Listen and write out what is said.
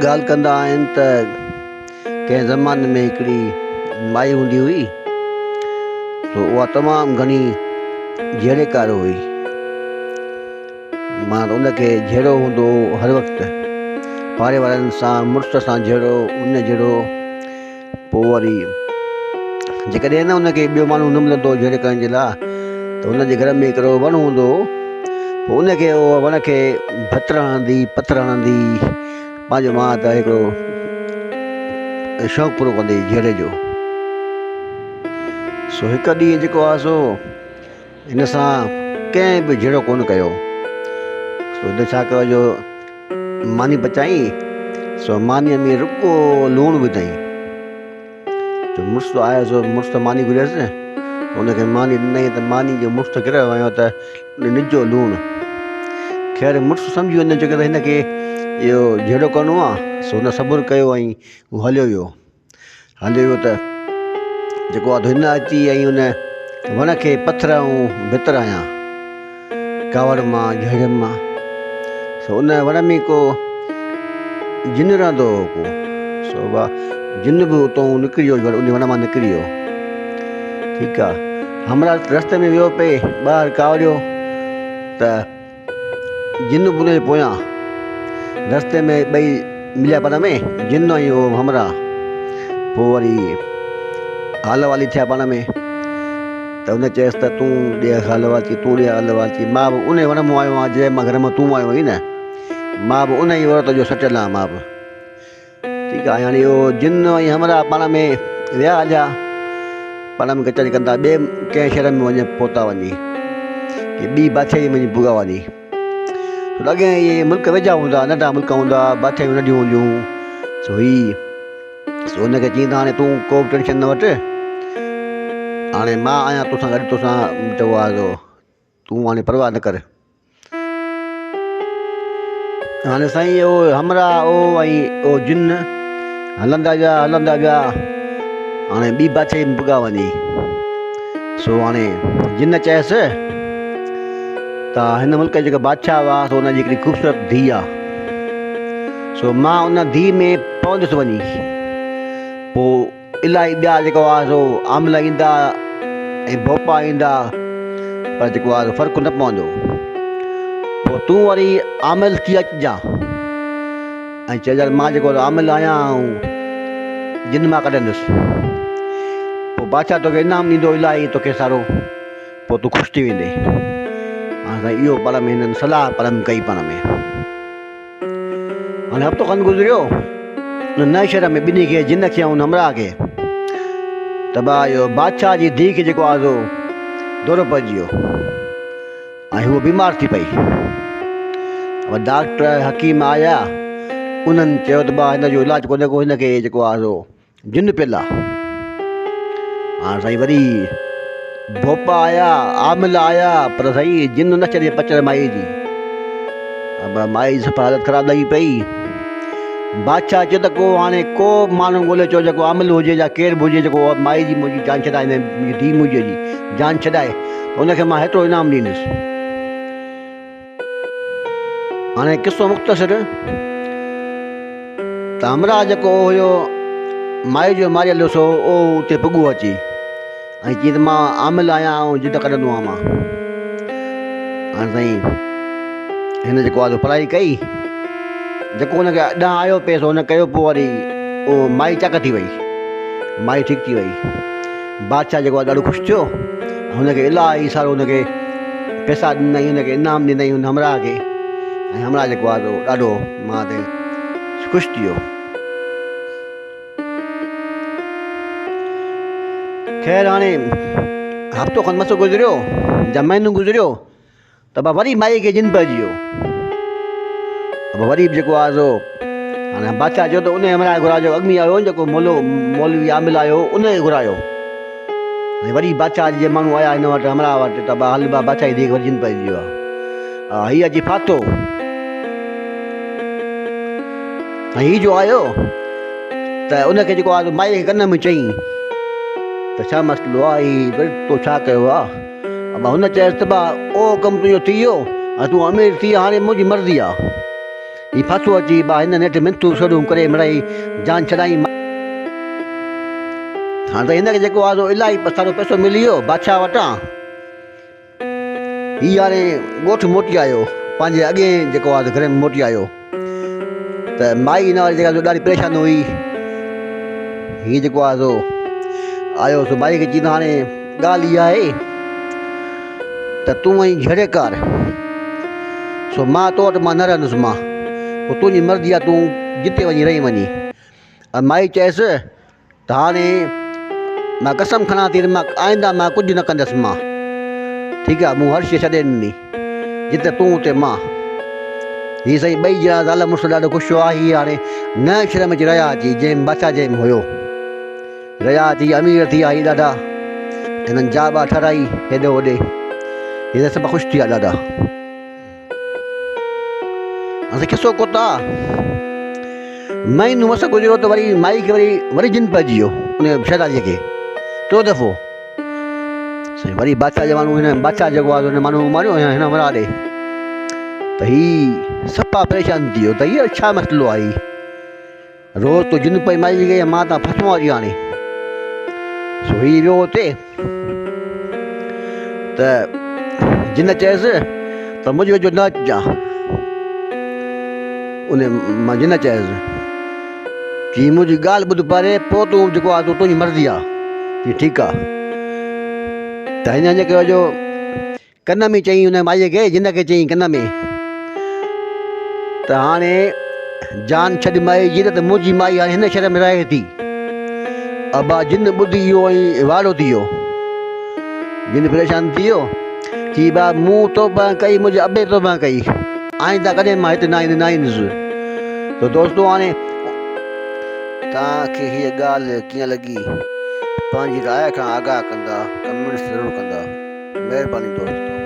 ॻाल्हि कंदा आहिनि त कंहिं ज़माने में हिकिड़ी माई हूंदी हुई, सो उहा तमामु घणी जहिड़ेकार हुई। मां उनखे जहिड़ो हूंदो हर वक़्तु पाड़े वारनि सां मुड़ुस सां जहिड़ो उन जहिड़ो। पोइ वरी जेकॾहिं न उनखे ॿियो माण्हू न मिलंदो जहिड़े करण जे लाइ, त उनजे घर में हिकिड़ो वणु हूंदो हो। पोइ उनखे उहो वण खे भत्र हणंदी पथर हणंदी पंहिंजो मां त हिकिड़ो शौक़ु पूरो कंदी जहिड़े जो। सो हिकु ॾींहुं जेको आहे सो हिन सां कंहिं बि जहिड़ो कोन कयो। सो हिन छा कयो जो मानी पचाई, सो मानीअ में रुको लूणु विधई। जो मुड़ुसु आयो सो मुड़ुसु मानी घुरियसि, हुनखे मानी ॾिनई त मानी जो मुड़ुसु किरियो वियो त निजो लूणु। ख़ैर मुड़ुसु सम्झी वञे छो त हिनखे इहो जहिड़ो करिणो आहे। सो हुन सबुरु कयो ऐं हू हलियो वियो त जेको आहे हिन अची ऐं हुन वण खे पथर ऐं भितर आहियां कावड़ मां जहिड़े मां। सो उन वण में को जिन रहंदो हो को, सो जिन बि उतां निकिरी वियो, उन वण मां निकिरी वियो। ठीकु आहे, हमरा रस्ते में वियो पे ॿाहिरि कावड़ियो त जिन बि उनजे पोयां रस्ते में ॿई मिलिया पाण में, जिन ऐं उहो हमरा। पोइ वरी हाल वाली थिया पाण में, त हुन चयसि त तूं ॾे हाल वाची, तूं ॾे हाल वाची। मां बि उन वण मां आयो आहियां जंहिं मां घर मां तूं आयो आहीं न, मां बि उन ई औरत जो सटियल आहियां मां बि। ठीकु आहे, हाणे इहो जिन ऐं हमरा पाण में विया हलिया, पाण में कचहरी कंदा, ॿिए कंहिं शहर में वञे पहुता वञी की ॿी बादशाही वञी भुॻा वञी। अॻे इहे मुल्क वेझा हूंदा, नंढा मुल्क हूंदा, बादशाहियूं नंढियूं हूंदियूं। सो हुनखे चई त हाणे तूं को बि टेंशन न वठि, हाणे मां आहियां तोसां गॾु, तोसां चयो आहे तूं हाणे परवाह न कर। हाणे साईं इहो हमरा ओ ऐं ओ जिन हलंदा विया हाणे ॿी बादशाही में भुॻा वञी। सो हाणे जिन चयसि त हिन मुल्क जो जेको बादशाह हुआ सो हुनजी हिकिड़ी ख़ूबसूरत धीउ आहे, सो मां उन धीउ में पवंदुसि वञी। पोइ इलाही ॿिया जेको आहे सो आमला ईंदा ऐं भोपा ईंदा, पर जेको आहे फ़र्क़ु न पवंदो। पोइ तूं वरी आमिल थी अचिजांइ ऐं चइजांइ मां जेको आमिल आहियां ऐं जिन मां कढंदुसि। पोइ बादशाह तोखे इनाम ॾींदो इलाही, तोखे सारो, पोइ तूं ख़ुशि थी वेंदे। हाणे इहो पाण में हिननि सलाह पाण में कई पाण में। हाणे हफ़्तो खनि गुज़रियो, नए शहर में ॿिन्ही खे, जिन खे ऐं हमरा खे, त इहो बादशाह जी धीउ खे जेको आहे सो दौरो पइजी वियो ऐं हूअ बीमार थी पई। डॉक्टर हकीम आया, उन्हनि चयो त हिन जो इलाजु कोन्हे को, हिनखे जेको आहे सो जिन पियल आहे। हाणे साईं वरी भोपा आया, आमिल आया, पर साईं जिन न छॾे पचर माई जी। माई जी सफ़ा हालत ख़राबु लॻी पई। बादशाह चयो त हाणे को माण्हू ॻोल्हे चो जेको आमिल हुजे या केरु बि हुजे जेको माई जी मुंहिंजी जान छॾाए, मुंहिंजी धीउ मुंहिंजी जी जान छॾाए, हुनखे मां हेतिरो इनाम ॾींदुसि। हाणे किसो मुख़्तसिर त हमरा जेको हुयो माई जो मारियल सो ओ उते पुॻो अची ऐं चई त मां आमिल आहियां ऐं जिद कढंदो आहियां मां। हाणे साईं हिन जेको आहे पढ़ाई कई, जेको हुनखे अॾां आयो पेसो हुन कयो। पोइ वरी उहो माई चक थी वई, माई ठीकु थी वई। बादशाह जेको आहे ॾाढो ख़ुशि थियो, हुनखे इलाही सारो हुनखे पैसा ॾिनई, हुनखे इनाम ॾिनई हुन हमरा खे। ऐं हमरा जेको आहे ॾाढो मां ते ख़ुशि थी वियो। ख़ैर हाणे हफ़्तो खनि मसो गुज़रियो या महीनो गुज़रियो त वरी माई खे जिन पइजी वियो। वरी बि जेको आहे सो हाणे बादशाह चयो त उन हमरा घुरायो, अॻु में आयो जेको मौलवी आमिल आयो उनखे घुरायो। ऐं वरी बादशाह जे माण्हू आया हिन वटि हमरा वटि, त हल बादशाह जी धीउ खे वरी जिन पइजी वियो आहे। हीअ अची फाथो ऐं हीउ जो आयो त उनखे जेको आहे माई खे कन में चई त छा मसइलो आहे, वरी तो छा कयो आहे। हुन चयसि त ओ कमु तुंहिंजो थी वियो, तूं अमीर थी, हाणे मुंहिंजी मर्ज़ी आहे। ही फासो अची हिन नेठि मिंथूं छॾूं करे मिड़ई जान छॾाई। हाणे त हिनखे जेको आहे सो इलाही सारो पैसो मिली वियो बादशाह वटां। हीउ हाणे ॻोठु मोटी आयो, पंहिंजे अॻे जेको आहे घर में मोटी आयो त माई हिन वारी जेका ॾाढी परेशान हुई। हीउ जेको आहे सो आयो सो माई खे चईंदो हाणे ॻाल्हि इहा आहे त तूं वञी झड़े कर, सो मां तो वटि मां न रहंदुसि, मां पोइ तुंहिंजी मर्ज़ी आहे, तूं जिते वञी रही वञी। माई चयसि त हाणे मां कसम खणां थी मां आईंदा मां कुझु न कंदसि, मां ठीकु आहे, मूं हर शइ छॾे ॾिनी, जिते तूं उते मां। हीअ सही ॿई ॼणा ज़ाल मुड़ुसु ॾाढो ख़ुशि हुआ। हीअ हाणे नएं शहर में रहिया अची, जंहिं बादशाह जंहिं में हुयो रहिया अची, अमीर थी विया हीअ ॾाढा, हिननि जा ॿा ठाराई हेॾे होॾे, हीअ सभु ख़ुशि थी विया ॾाढा। असां किसो कोता महीनो मस गुज़रियो त वरी माई खे वरी जिन पइजी वियो, उन शहज़ादीअ खे टियों दफ़ो। साईं वरी बादशाह जे माण्हू, हिन बादशाह जेको आहे हुन माण्हू मारियो हिन मरा ॾे, त हीउ सफ़ा परेशान थी वियो त हीअ छा मसइलो आहे। रोज़ तो जिन पई माई खे, मां त फसो अची हाणे। सो हीउ वियो हुते त जिन चयसि त मुंहिंजे वेझो न अचिजांइ। उन मां जिन चयसि की मुंहिंजी ॻाल्हि ॿुध पहिरें, पोइ तूं जेको आहे तूं तुंहिंजी मर्ज़ी आहे। चई ठीकु आहे। त हिन जेके जो कन में चई, हुन माईअ खे जिन खे चई कन में त हाणे जान छॾ माई जी, त मुंहिंजी माई हाणे हिन शहर में रहे थी। अबा जिन ॿुधी इहो ऐं वारो थी वियो, जिन परेशान थी वियो, की बा मूं तौबा कई, मुंहिंजे अबे तौबा कई, आईंदा कॾहिं मां हिते न ईंदुसि। त दोस्तो हाणे तव्हांखे हीअ ॻाल्हि कीअं लॻी, पंहिंजी राय खां आगाह कंदा, कमेंट्स ज़रूरु कंदा। महिरबानी दोस्तो।